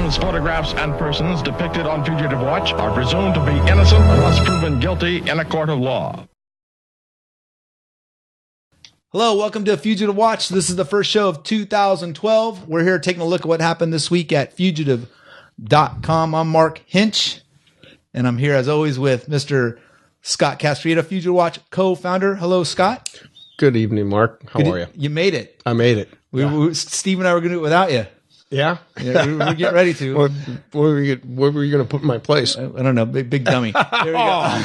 Persons, photographs, and persons depicted on Fugitive Watch are presumed to be innocent unless proven guilty in a court of law. Hello, welcome to Fugitive Watch. This is the first show of 2012. We're here taking a look at what happened this week at fugitive.com. I'm Mark Hinch, and I'm here as always with Mr. Scott Castrita, Fugitive Watch co-founder. Hello, Scott. Good evening, Mark. How are you? You made it. I made it. Steve and I were going to do it without you. Yeah? Yeah, we're getting ready to. What were you going to put in my place? I don't know. Big dummy. There we go.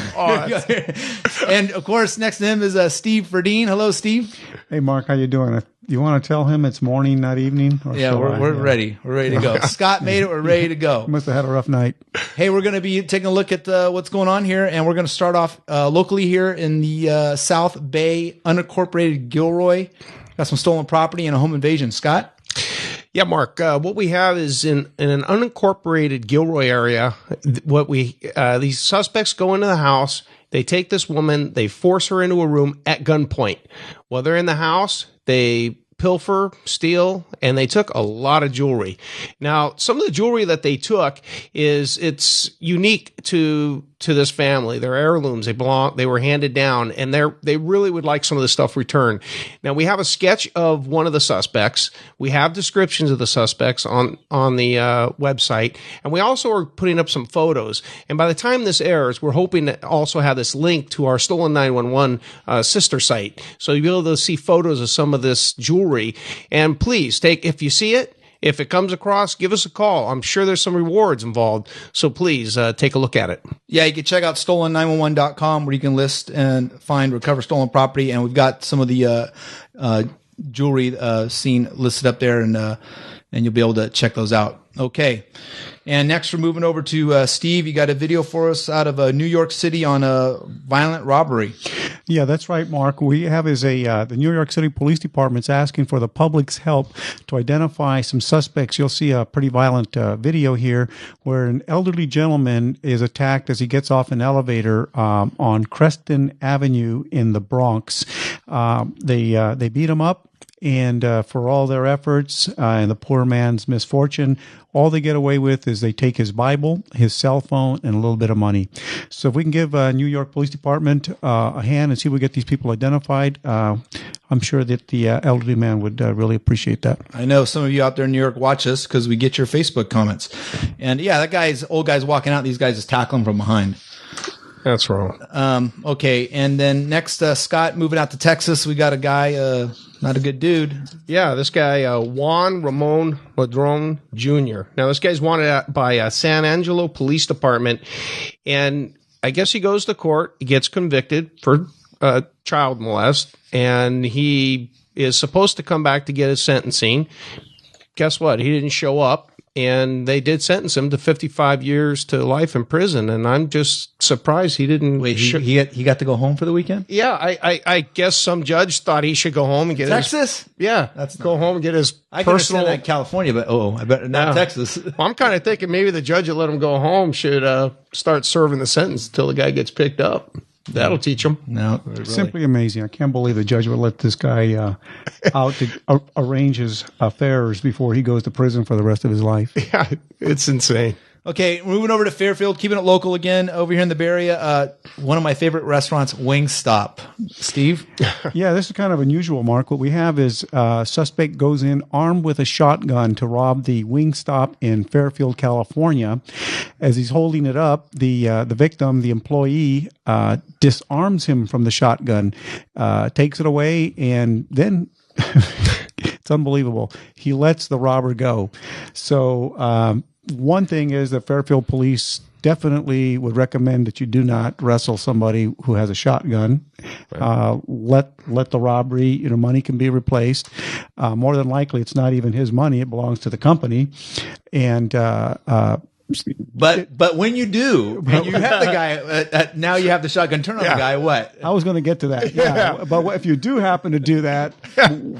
And, of course, next to him is Steve Verdeen. Hello, Steve. Hey, Mark. How you doing? You want to tell him it's morning, not evening? Yeah, we're ready. We're ready to go. Scott made it. We're ready to go. Must have had a rough night. Hey, we're going to be taking a look at what's going on here, and we're going to start off locally here in the South Bay, unincorporated Gilroy. Got some stolen property and a home invasion. Scott? Yeah, Mark. What we have is in an unincorporated Gilroy area. These suspects go into the house. They take this woman. They force her into a room at gunpoint. While they're in the house, they pilfer, steal, and they took a lot of jewelry. Now, some of the jewelry that they took it's unique to this family. They're heirlooms. They were handed down, and they really would like some of the stuff returned. Now, we have a sketch of one of the suspects. We have descriptions of the suspects on the website, and we also are putting up some photos. And by the time this airs, we're hoping to also have this link to our Stolen 911 sister site, so you'll be able to see photos of some of this jewelry. And please if you see it. If it comes across, give us a call. I'm sure there's some rewards involved. So please take a look at it. Yeah, you can check out stolen911.com where you can list and recover stolen property. And we've got some of the jewelry seen listed up there, and you'll be able to check those out. Okay. And next we're moving over to Steve. You got a video for us out of New York City on a violent robbery. Yeah, that's right, Mark. We have the New York City Police Department's asking for the public's help to identify some suspects. You'll see a pretty violent video here where an elderly gentleman is attacked as he gets off an elevator on Creston Avenue in the Bronx. They beat him up. And for all their efforts and the poor man's misfortune, all they get away with is they take his Bible, his cell phone, and a little bit of money. So if we can give New York Police Department a hand and see if we get these people identified, I'm sure that the elderly man would really appreciate that. I know some of you out there in New York watch us because we get your Facebook comments. And yeah, old guy's walking out. These guys just tackle him from behind. That's wrong. Okay. And then next, Scott, moving out to Texas, we got a guy, not a good dude. Yeah, this guy, Juan Ramon Ladron Jr. Now, this guy's wanted by San Angelo Police Department, and I guess he goes to court. He gets convicted for child molest, and he is supposed to come back to get his sentencing. Guess what? He didn't show up. And they did sentence him to 55 years to life in prison. And I'm just surprised he didn't. Wait, he got to go home for the weekend? Yeah, I guess some judge thought he should go home and get Texas? Go home and get his I can personal. understand that California, but I bet not Texas. Well, I'm kind of thinking maybe the judge that let him go home should start serving the sentence until the guy gets picked up. That'll teach him. No, really. Simply amazing. I can't believe the judge would let this guy out to arrange his affairs before he goes to prison for the rest of his life. Yeah, it's insane. Okay, moving over to Fairfield, keeping it local again over here in the Bay Area. One of my favorite restaurants, Wingstop. Steve? Yeah, this is kind of unusual, Mark. What we have is suspect goes in armed with a shotgun to rob the Wingstop in Fairfield, California. As he's holding it up, the victim, the employee, disarms him from the shotgun, takes it away, and then it's unbelievable. He lets the robber go. So one thing is that Fairfield police definitely would recommend that you do not wrestle somebody who has a shotgun. Right. Let the robbery, money can be replaced. More than likely, it's not even his money; it belongs to the company. And But when you do, and you have the guy, now you have the shotgun turn on the guy, what? I was going to get to that. Yeah. But if you do happen to do that,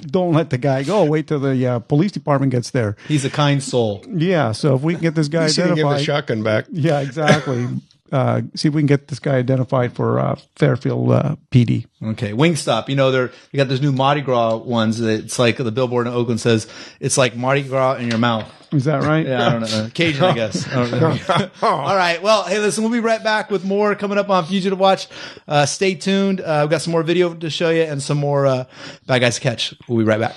don't let the guy go. Wait till the police department gets there. He's a kind soul. Yeah. So if we can get this guy identified. Give the shotgun back. Yeah, exactly. see if we can get this guy identified for Fairfield PD. Okay, Wingstop. You know, they got those new Mardi Gras ones. It's like the billboard in Oakland says, it's like Mardi Gras in your mouth. Is that right? Yeah, I don't know. Cajun, I guess. I don't know. All right. Well, hey, listen, we'll be right back with more coming up on Fugitive Watch. Stay tuned. We've got some more video to show you and some more bad guys to catch. We'll be right back.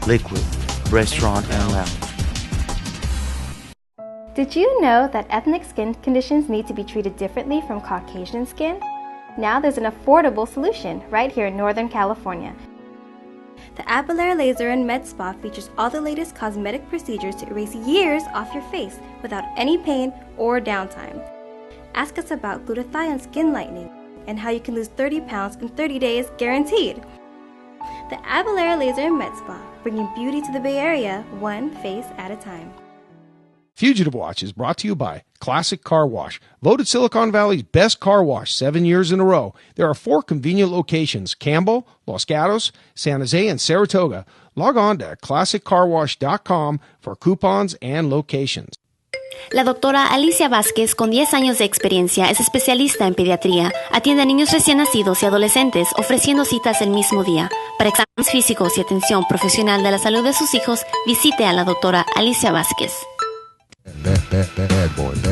Liquid, restaurant and lounge. Did you know that ethnic skin conditions need to be treated differently from Caucasian skin? Now there's an affordable solution right here in Northern California. The Abelair Laser and Med Spa features all the latest cosmetic procedures to erase years off your face without any pain or downtime. Ask us about glutathione skin lightening and how you can lose 30 pounds in 30 days guaranteed. The Abelair Laser and Med Spa, bringing beauty to the Bay Area, one face at a time. Fugitive Watch is brought to you by Classic Car Wash, voted Silicon Valley's best car wash 7 years in a row. There are 4 convenient locations: Campbell, Los Gatos, San Jose, and Saratoga. Log on to classiccarwash.com for coupons and locations. La doctora Alicia Vázquez, con 10 años de experiencia, es especialista en pediatría. Atiende a niños recién nacidos y adolescentes, ofreciendo citas el mismo día. Para exámenes físicos y atención profesional de la salud de sus hijos, visite a la doctora Alicia Vázquez. Bad boys.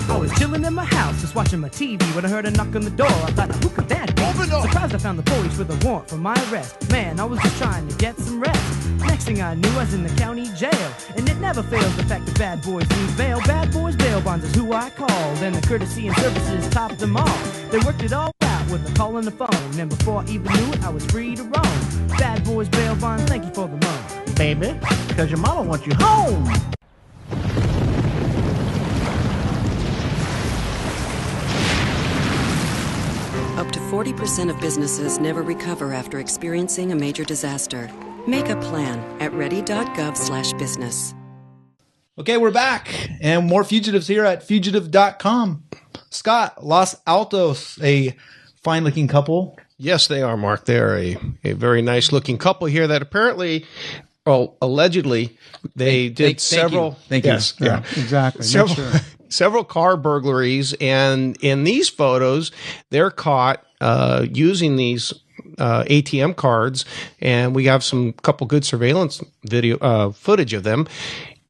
I was chilling in my house, just watching my TV when I heard a knock on the door. I thought, who could that be? Surprised I found the police with a warrant for my arrest. Man, I was just trying to get some rest. Next thing I knew, I was in the county jail. And it never fails the fact that bad boys need bail. Bad boys bail bonds is who I called, and the courtesy and services topped them all. They worked it all out with a call on the phone, and before I even knew it, I was free to roam. Bad boys bail bonds, thank you for the loan. Baby, because your mama wants you home. Up to 40% of businesses never recover after experiencing a major disaster. Make a plan at ready.gov/business. Okay, we're back. And more fugitives here at fugitive.com. Scott, Los Altos, a fine-looking couple. Yes, they are, Mark. They're a very nice-looking couple here that apparently, well, allegedly, they did several. Thank you. Yes, Yeah, exactly. Several car burglaries, and in these photos, they're caught using these ATM cards, and we have some couple good surveillance video footage of them.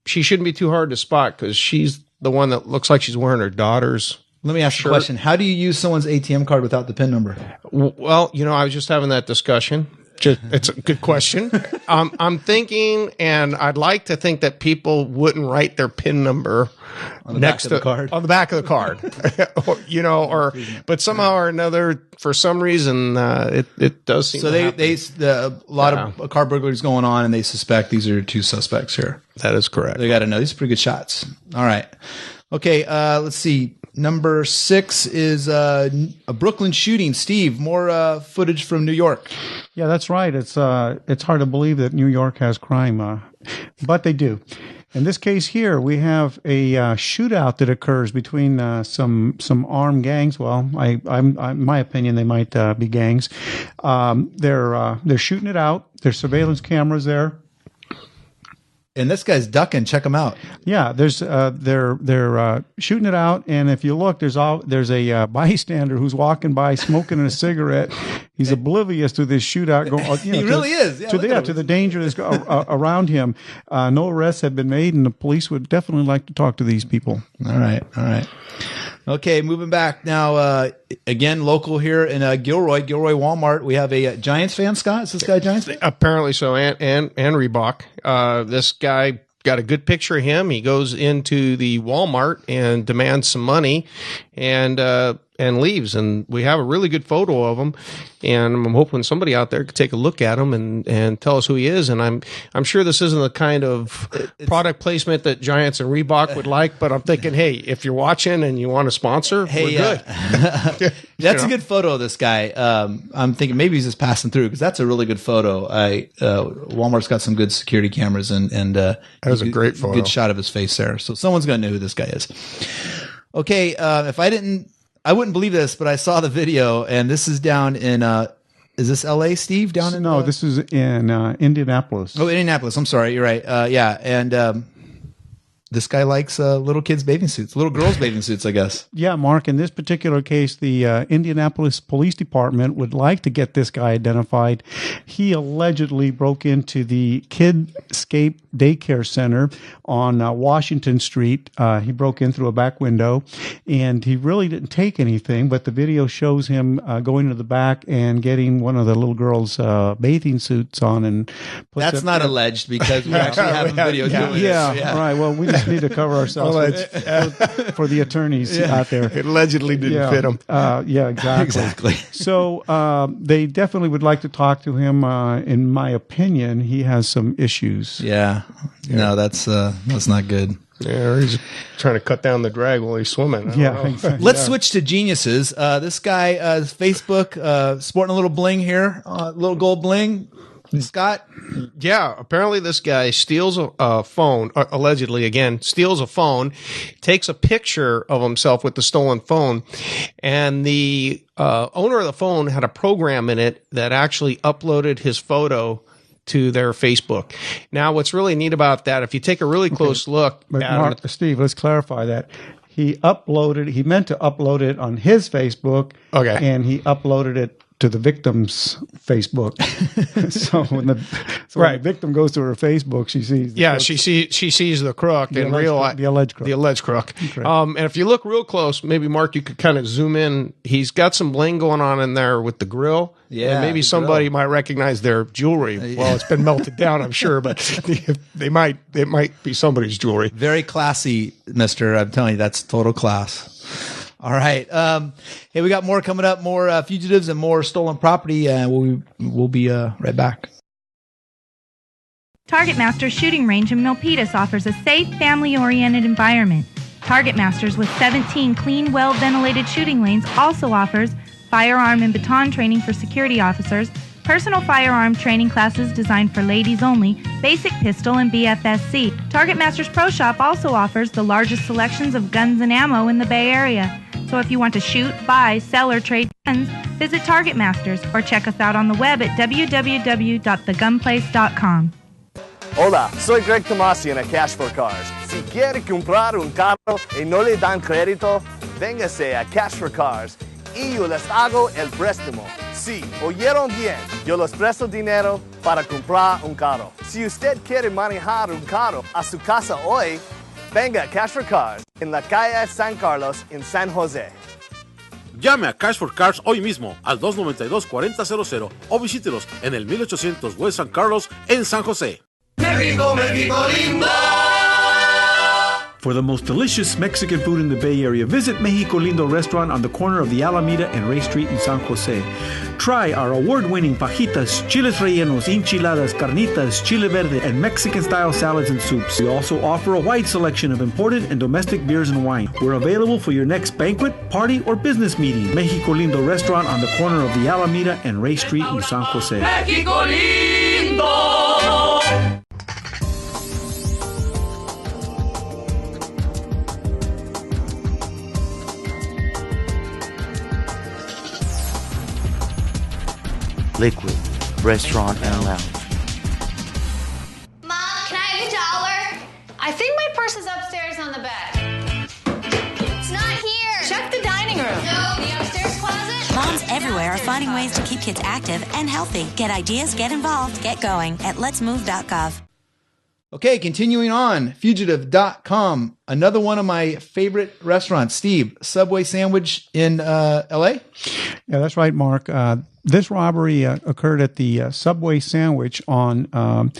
She shouldn't be too hard to spot because she's the one that looks like she's wearing her daughter's. Let me ask you a question. How do you use someone's ATM card without the PIN number? Well, I was just having that discussion. It's a good question. I'm thinking, and I'd like to think that people wouldn't write their PIN number on the back of the card. On the back of the card, but somehow or another, for some reason, it does seem. So a lot of car burglaries going on, and they suspect these are 2 suspects here. That is correct. They got to know these are pretty good shots. All right, okay. Let's see. Number 6 is a Brooklyn shooting. Steve, more footage from New York. Yeah, that's right. It's hard to believe that New York has crime, but they do. In this case here, we have a shootout that occurs between some armed gangs. Well, in my opinion, they might be gangs. They're shooting it out. There's surveillance cameras there. And this guy's ducking. Check him out. Yeah, there's they're shooting it out, and if you look, there's a bystander who's walking by smoking a cigarette. He's oblivious to this shootout going. He really is. Yeah, to the danger that's around him. No arrests have been made, and the police would definitely like to talk to these people. All right. Okay, moving back now. Again, local here in Gilroy Walmart. We have a Giants fan. Scott, is this guy a Giants fan? Apparently so, and Reebok. This guy got a good picture of him. He goes into the Walmart and demands some money, and leaves. And we have a really good photo of him. And I'm hoping somebody out there could take a look at him and tell us who he is. And I'm sure this isn't the kind of product placement that Giants and Reebok would like, but I'm thinking, hey, if you're watching and you want to sponsor, we're good. That's a good photo of this guy. I'm thinking maybe he's just passing through because that's a really good photo. Walmart's got some good security cameras and that was a great photo. Good shot of his face there. So someone's going to know who this guy is. Okay. If I didn't I wouldn't believe this, but I saw the video, and this is down in. Is this L.A., Steve? Down in No, this is in Indianapolis. Oh, Indianapolis. I'm sorry. You're right. Yeah, and this guy likes little kids' bathing suits, little girls' bathing suits, I guess. Yeah, Mark, in this particular case, the Indianapolis Police Department would like to get this guy identified. He allegedly broke into the Kidscape Daycare Center on Washington Street. He broke in through a back window, and he really didn't take anything, but the video shows him going to the back and getting one of the little girls' bathing suits on. And that's not alleged because we actually have a video doing this. Yeah, right. Well, we just need to cover ourselves for the attorneys out there. It allegedly didn't fit him. Yeah, exactly. So they definitely would like to talk to him. In my opinion, he has some issues. Yeah. No, that's not good. Yeah, or he's trying to cut down the drag while he's swimming. Exactly. Let's switch to geniuses. This guy, Facebook, sporting a little bling here, little gold bling. Scott? Yeah, apparently this guy steals a phone, allegedly again, steals a phone, takes a picture of himself with the stolen phone, and the owner of the phone had a program in it that actually uploaded his photo to their Facebook. Now, what's really neat about that, if you take a really close look But at Mark, Steve, let's clarify that. He meant to upload it on his Facebook, and he uploaded it to the victim's Facebook. So when the victim goes to her Facebook, she sees she sees the crook the and alleged crook. the alleged crook. And if you look real close, maybe Mark, you could kind of zoom in. He's got some bling going on in there with the grill. Yeah, and maybe somebody might recognize their jewelry. Well, it's been melted down, I'm sure, but it might be somebody's jewelry. Very classy, mister. I'm telling you, that's total class. All right. Hey, we got more coming up, more fugitives and more stolen property, and we'll be right back. Target Master's shooting range in Milpitas offers a safe, family-oriented environment. Target Master's, with 17 clean, well-ventilated shooting lanes, also offers firearm and baton training for security officers, personal firearm training classes designed for ladies only, basic pistol, and BFSC. Target Master's Pro Shop also offers the largest selections of guns and ammo in the Bay Area. So if you want to shoot, buy, sell, or trade guns, visit Target Masters or check us out on the web at www.thegunplace.com. Hola, soy Greg Tomasian at Cash for Cars. Si quiere comprar un carro y no le dan crédito, véngase a Cash for Cars y yo les hago el préstamo. Sí, oyeron bien, yo les presto dinero para comprar un carro. Si usted quiere manejar un carro a su casa hoy, venga a Cash for Cars en la calle San Carlos en San José. Llame a Cash for Cars hoy mismo al 292-4000 o visítelos en el 1800 West San Carlos en San José. México, México lindo. For the most delicious Mexican food in the Bay Area, visit Mexico Lindo restaurant on the corner of the Alameda and Ray Street in San Jose. Try our award-winning fajitas, chiles rellenos, enchiladas, carnitas, chile verde, and Mexican-style salads and soups. We also offer a wide selection of imported and domestic beers and wine. We're available for your next banquet, party, or business meeting. Mexico Lindo restaurant on the corner of the Alameda and Ray Street in San Jose. México lindo. Liquid, restaurant and lounge. Mom, can I have $1? I think my purse is upstairs on the bed. It's not here. Check the dining room. No, the upstairs closet. Moms everywhere are finding ways to keep kids active and healthy. Get ideas, get involved, get going at letsmove.gov. Okay, continuing on, fugitive.com, another one of my favorite restaurants. Steve, Subway sandwich in L.A.? Yeah, that's right, Mark. This robbery occurred at the Subway Sandwich on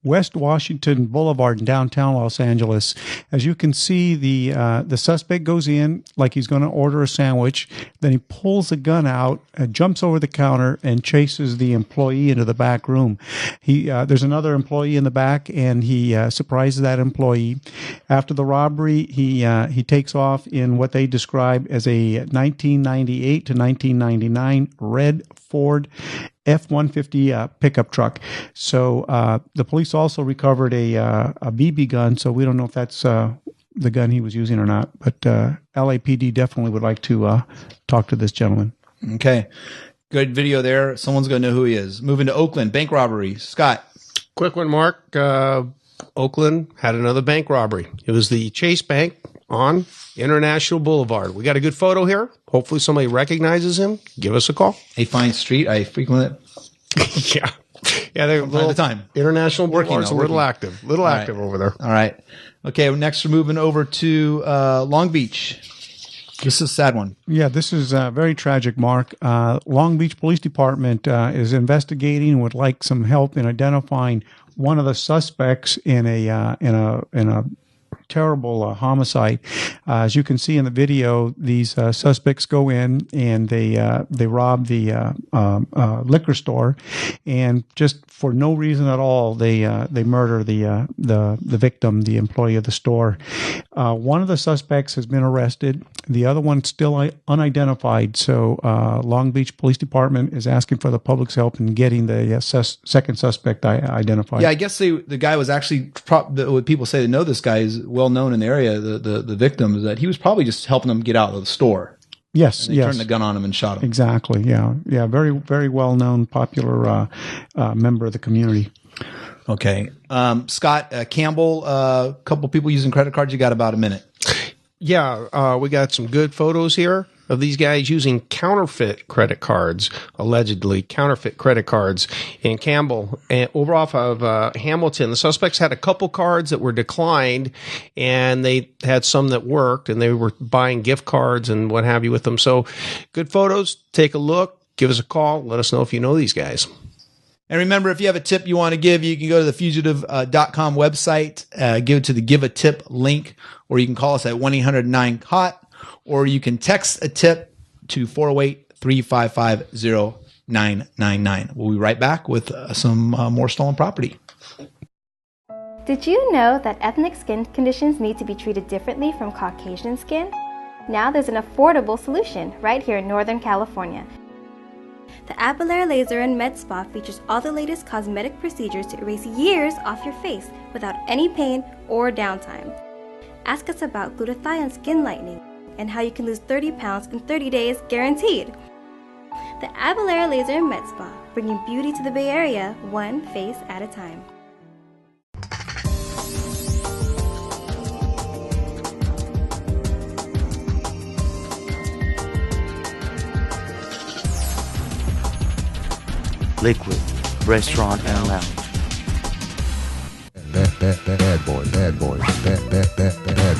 West Washington Boulevard in downtown Los Angeles. As you can see, the suspect goes in like he's going to order a sandwich. Then he pulls a gun out, jumps over the counter, and chases the employee into the back room. There's another employee in the back, and he surprises that employee. After the robbery, he takes off in what they describe as a 1998 to 1999 red Ford F-150 pickup truck. So the police also recovered a BB gun. So we don't know if that's the gun he was using or not. But LAPD definitely would like to talk to this gentleman. Okay. Good video there. Someone's going to know who he is. Moving to Oakland, bank robbery. Scott. Quick one, Mark. Oakland had another bank robbery. It was the Chase Bank on International Boulevard. We got a good photo here. Hopefully somebody recognizes him. Give us a call. A fine street. I frequent it. Yeah. Yeah, they're from time to time. International Working Boulevard's a little active. Little All active right. over there. All right. Okay, next we're moving over to Long Beach. This is a sad one. Yeah, this is very tragic, Mark. Long Beach Police Department is investigating and would like some help in identifying one of the suspects in a terrible homicide. As you can see in the video, these suspects go in and they rob the liquor store, and just for no reason at all, they murder the victim, the employee of the store. One of the suspects has been arrested. The other one's still unidentified. So Long Beach Police Department is asking for the public's help in getting the second suspect identified. Yeah, I guess the guy was actually, what people say they know this guy is well known in the area, the victim, is that he was probably just helping them get out of the store. Yes, and they turned the gun on him and shot him. Exactly, yeah. Very, very well-known, popular member of the community. Okay. Scott Campbell, a couple people using credit cards. You got about a minute. Yeah, we got some good photos here of these guys using counterfeit credit cards, allegedly counterfeit credit cards in Campbell and over off of Hamilton. The suspects had a couple cards that were declined, and they had some that worked, and they were buying gift cards and what have you with them. So good photos. Take a look. Give us a call. Let us know if you know these guys. And remember, if you have a tip you want to give, you can go to the fugitive.com website, give it to the Give a Tip link, or you can call us at 1-800-9-HOT, or you can text a tip to 408-355-0999. We'll be right back with some more stolen property. Did you know that ethnic skin conditions need to be treated differently from Caucasian skin? Now there's an affordable solution right here in Northern California. The Abelair Laser and Med Spa features all the latest cosmetic procedures to erase years off your face without any pain or downtime. Ask us about glutathione skin lightening and how you can lose 30 pounds in 30 days guaranteed. The Abelair Laser and Med Spa, bringing beauty to the Bay Area one face at a time. Liquid, restaurant and lounge. Bad boys.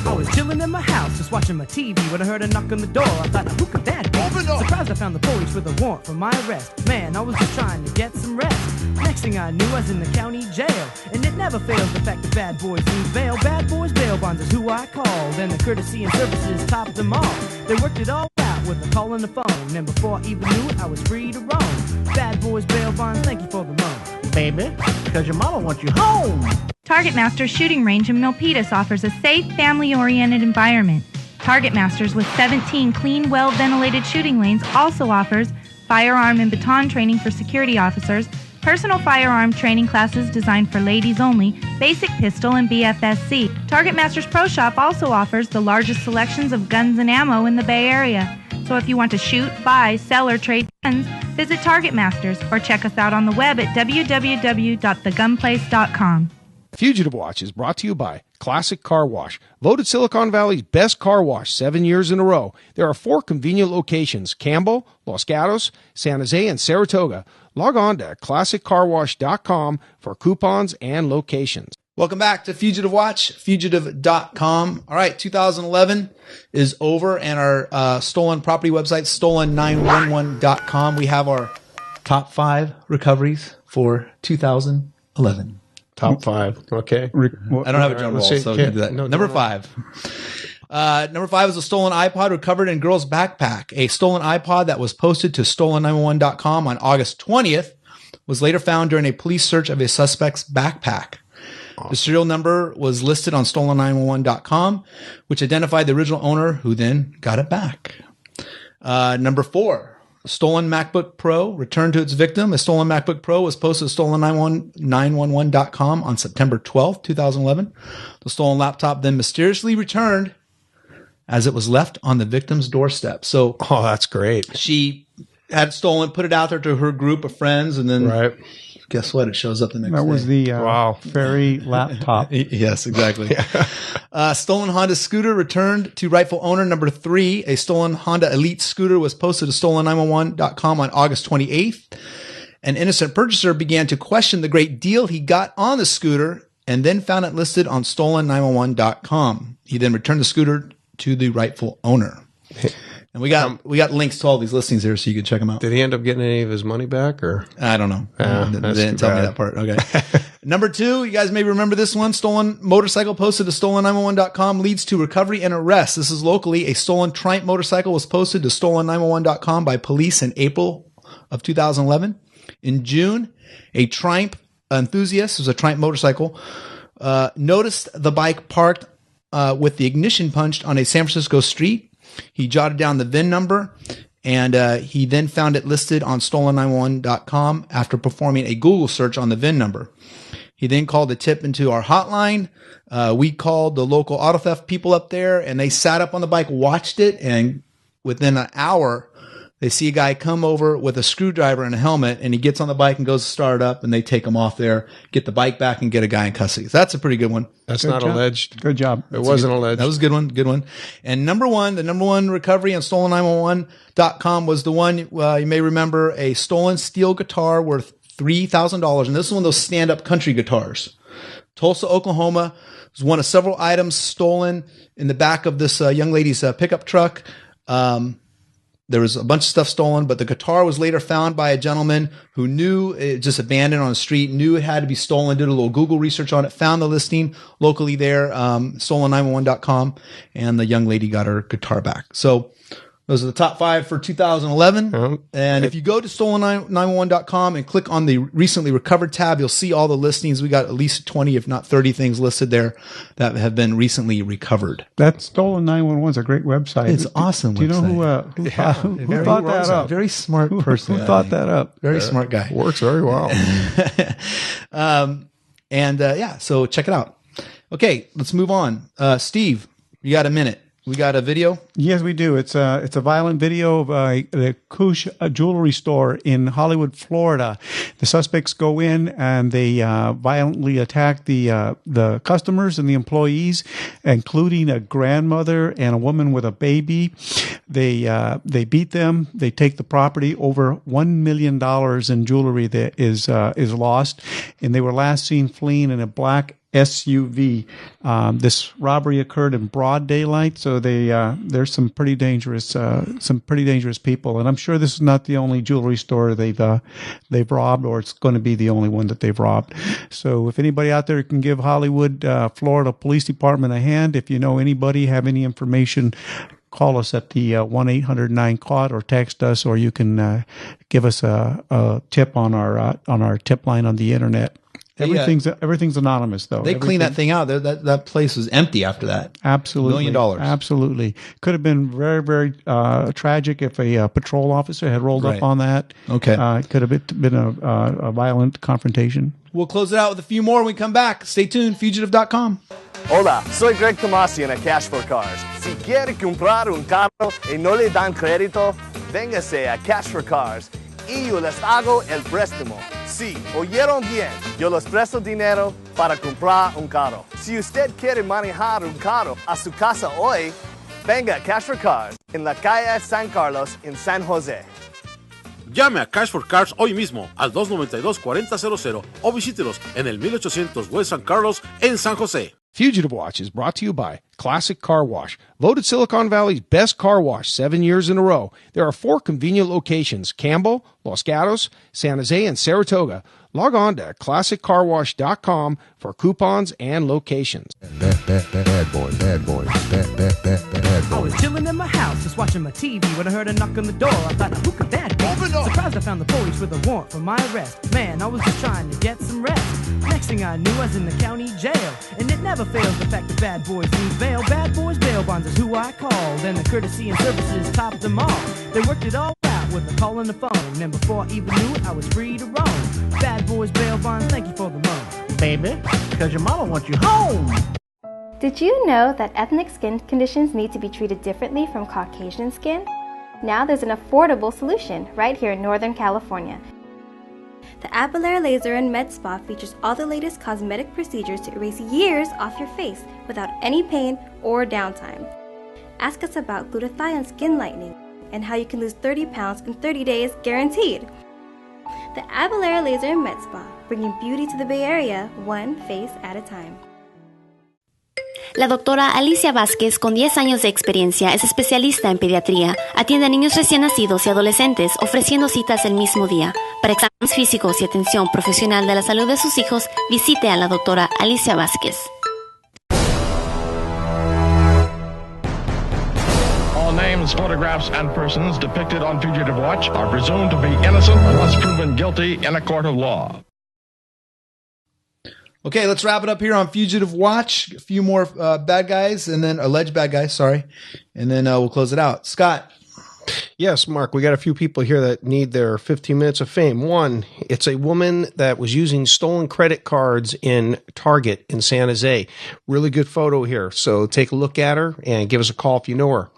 I was chilling in my house, just watching my TV when I heard a knock on the door. I thought, who could that be? Surprised I found the police with a warrant for my arrest. Man, I was just trying to get some rest. Next thing I knew, I was in the county jail. And it never fails the fact that bad boys need bail. Bad boys bail bonds is who I called, and the courtesy and services topped them all. They worked it all out with a call on the phone, and before I even knew it, I was free to roam. Bad boys bail bonds, thank you for the loan. Baby, because your mama wants you home. Target Masters Shooting Range in Milpitas offers a safe, family-oriented environment. Target Masters, with 17 clean, well-ventilated shooting lanes, also offers firearm and baton training for security officers, personal firearm training classes designed for ladies only, basic pistol, and BFSC. Target Masters Pro Shop also offers the largest selections of guns and ammo in the Bay Area. So if you want to shoot, buy, sell, or trade guns, visit Target Masters or check us out on the web at www.thegunplace.com. Fugitive Watch is brought to you by Classic Car Wash, voted Silicon Valley's best car wash 7 years in a row. There are 4 convenient locations: Campbell, Los Gatos, San Jose, and Saratoga. Log on to classiccarwash.com for coupons and locations. Welcome back to Fugitive Watch, fugitive.com. All right, 2011 is over, and our stolen property website, stolen911.com. We have our top 5 recoveries for 2011. Top 5. Okay. I don't have a drum roll, so we can do that. Number 5. Number 5 is a stolen iPod recovered in a girl's backpack. A stolen iPod that was posted to stolen911.com on August 20th was later found during a police search of a suspect's backpack. The serial number was listed on stolen911.com, which identified the original owner, who then got it back. Number 4. stolen MacBook Pro returned to its victim. A stolen MacBook Pro was posted to stolen911.com on September 12th, 2011. The stolen laptop then mysteriously returned as it was left on the victim's doorstep. So, oh, that's great. She had it stolen, put it out there to her group of friends, and then guess what? It shows up the next day. That was the fairy laptop. Yes, exactly. Stolen Honda scooter returned to rightful owner number 3. A stolen Honda Elite scooter was posted to stolen911.com on August 28th. An innocent purchaser began to question the great deal he got on the scooter and then found it listed on stolen911.com. He then returned the scooter to the rightful owner. And we got links to all these listings here so you can check them out. Did he end up getting any of his money back, or? I don't know. They didn't tell me that part. Okay. Number 2, you guys may remember this one. Stolen motorcycle posted to stolen911.com leads to recovery and arrest. This is locally. A stolen Triumph motorcycle was posted to stolen911.com by police in April of 2011. In June, a Triumph enthusiast, it was a Triumph motorcycle, noticed the bike parked with the ignition punched on a San Francisco street. He jotted down the VIN number, and he then found it listed on stolen911.com after performing a Google search on the VIN number. He then called the tip into our hotline. We called the local auto theft people up there, and they sat up on the bike, watched it, and within an hour, they see a guy come over with a screwdriver and a helmet, and he gets on the bike and goes to start it up, and they take him off there, get the bike back, and get a guy in custody. So that's a pretty good one. That's not alleged. Good job. It wasn't alleged. That was a good one. Good one. And the number one recovery on stolen911.com was the one, you may remember, a stolen steel guitar worth $3,000. And this is one of those stand-up country guitars. Tulsa, Oklahoma was one of several items stolen in the back of this young lady's pickup truck. There was a bunch of stuff stolen, but the guitar was later found by a gentleman who knew it just abandoned on the street, knew it had to be stolen, did a little Google research on it, found the listing locally there, stolen911.com, and the young lady got her guitar back. So those are the top 5 for 2011. And if you go to stolen911.com and click on the recently recovered tab, you'll see all the listings. We got at least 20, if not 30 things listed there that have been recently recovered. That Stolen 911 is a great website. It's awesome. Do you know who thought that up? Very smart person. Who thought that up? Very smart guy. Works very well. So check it out. Okay, let's move on. Steve, you got a minute? We got a video? Yes, we do. It's a violent video of the Kush jewelry store in Hollywood, Florida. The suspects go in and they violently attack the customers and the employees, including a grandmother and a woman with a baby. They beat them. They take the property. Over $1 million in jewelry that is lost, and they were last seen fleeing in a black SUV. This robbery occurred in broad daylight, so there's some pretty dangerous people, and I'm sure this is not the only jewelry store they've robbed, or it's going to be the only one that they've robbed. So if anybody out there can give Hollywood, Florida Police Department a hand, if you know anybody, have any information, call us at the 1-800-9-CAUGHT or text us, or you can give us a tip on our tip line on the internet. Everything's anonymous, though. They cleaned that thing out. That place was empty after that. Absolutely. $1 million. Absolutely. Could have been very, very tragic if a patrol officer had rolled up on that. Okay. It could have been a violent confrontation. We'll close it out with a few more when we come back. Stay tuned. Fugitive.com. Hola, soy Greg Tomasi en a Cash for Cars. Si quiere comprar un carro y no le dan crédito, véngase a Cash for Cars y yo les hago el préstamo. Sí, oyeron bien, yo les presto dinero para comprar un carro. Si usted quiere manejar un carro a su casa hoy, venga a Cash for Cars en la calle San Carlos en San Jose. Llame a Cash for Cars hoy mismo al 292-4000 o visítelos en el 1800 West San Carlos en San Jose. Fugitive Watch is brought to you by Classic Car Wash, voted Silicon Valley's best car wash 7 years in a row. There are 4 convenient locations: Campbell, Los Gatos, San Jose, and Saratoga. Log on to classiccarwash.com for coupons and locations. Bad boy. I was chilling in my house, just watching my TV, when I heard a knock on the door. I thought, who could that be? Surprised I found the police with a warrant for my arrest. Man, I was just trying to get some rest. Next thing I knew, I was in the county jail. And it never fails the fact that bad boys need bail. Bad boys bail bonds is who I called, and the courtesy and services topped them all. They worked it all out. with a call on the phone. And before I even knew it, I was free to roam. Bad boys, bail bonds, thank you for the loan. Baby, because your mama wants you home. Did you know that ethnic skin conditions need to be treated differently from Caucasian skin? Now there's an affordable solution right here in Northern California. The Abelair Laser and Med Spa features all the latest cosmetic procedures to erase years off your face without any pain or downtime. Ask us about glutathione skin lightening and how you can lose 30 pounds in 30 days guaranteed. The Abelair Laser and Med Spa, bringing beauty to the Bay Area one face at a time. La doctora Alicia Vázquez, con 10 años de experiencia, es especialista en pediatría. Atiende a niños recién nacidos y adolescentes, ofreciendo citas el mismo día. Para exámenes físicos y atención profesional de la salud de sus hijos, visite a la doctora Alicia Vázquez. All names, photographs, and persons depicted on Fugitive Watch are presumed to be innocent unless proven guilty in a court of law. Okay, let's wrap it up here on Fugitive Watch. A few more bad guys, and then alleged bad guys, sorry. And then we'll close it out. Scott. Yes, Mark, we got a few people here that need their 15 minutes of fame. One, it's a woman that was using stolen credit cards in Target in San Jose. Really good photo here. So take a look at her and give us a call if you know her.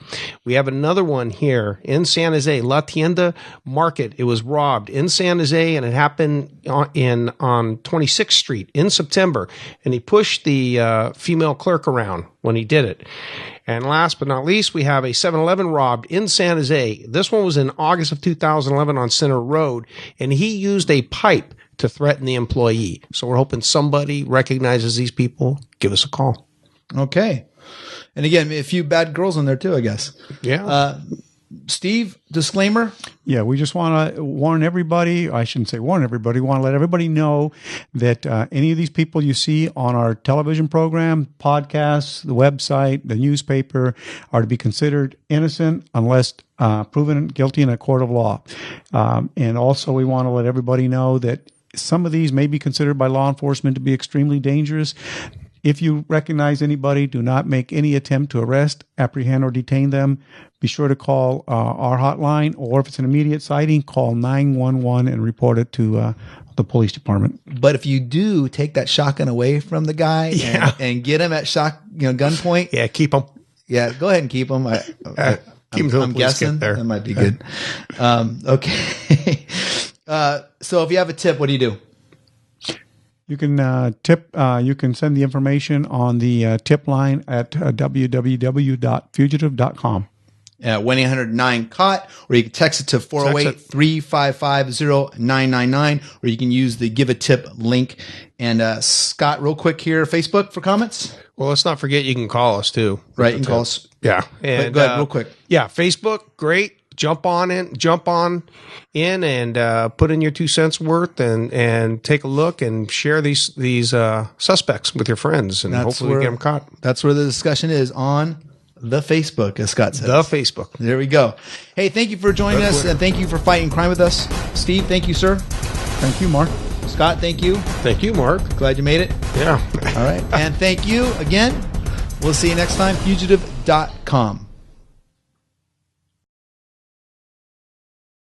We have another one here in San Jose, La Tienda Market. It was robbed in San Jose, and it happened on 26th Street in September. And he pushed the female clerk around when he did it. And last but not least, we have a 7-Eleven robbed in San Jose. This one was in August of 2011 on Center Road, and he used a pipe to threaten the employee. So we're hoping somebody recognizes these people. Give us a call. Okay. And again, a few bad girls in there too, I guess. Yeah. Steve, disclaimer? Yeah, we just want to warn everybody. I shouldn't say warn everybody. We want to let everybody know that any of these people you see on our television program, podcasts, the website, the newspaper are to be considered innocent unless proven guilty in a court of law. And also we want to let everybody know that some of these may be considered by law enforcement to be extremely dangerous. If you recognize anybody, do not make any attempt to arrest, apprehend, or detain them. Be sure to call our hotline, or if it's an immediate sighting, call 911 and report it to the police department. But if you do take that shotgun away from the guy and get him at gunpoint, yeah, keep him. Yeah, go ahead and keep him. I'm guessing that might be good. Okay. So if you have a tip, what do you do? You can tip. You can send the information on the tip line at www.fugitive.com. 1-800-9-CAUGHT, or you can text it to 408-355-0999, or you can use the Give a Tip link. And Scott, real quick here, Facebook for comments? Well, let's not forget you can call us too. Right, you can call us. Yeah. And, go ahead, real quick. Yeah, Facebook, great. Jump on in and put in your 2 cents worth and take a look and share these suspects with your friends, and hopefully get them caught. That's where the discussion is, on the Facebook, as Scott says. The Facebook. There we go. Hey, thank you for joining us, and thank you for fighting crime with us. Steve, thank you, sir. Thank you, Mark. Scott, thank you. Thank you, Mark. Glad you made it. Yeah. All right. And thank you again. We'll see you next time. Fugitive.com.